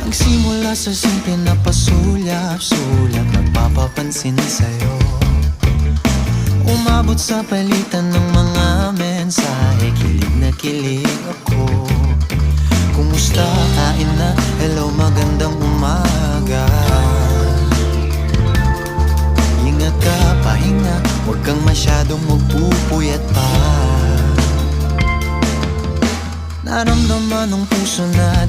Nagsimula sa simple na pasulyap-sulyap, nagpapapansin sa'yo. Umabot sa palitan ng mga mensahe, kilig na kilig ako. Kumusta, kain na, hello, magandang umaga. Ingat ka, pahinga, huwag kang masyadong magpupuyat pa. Naramdaman ng puso na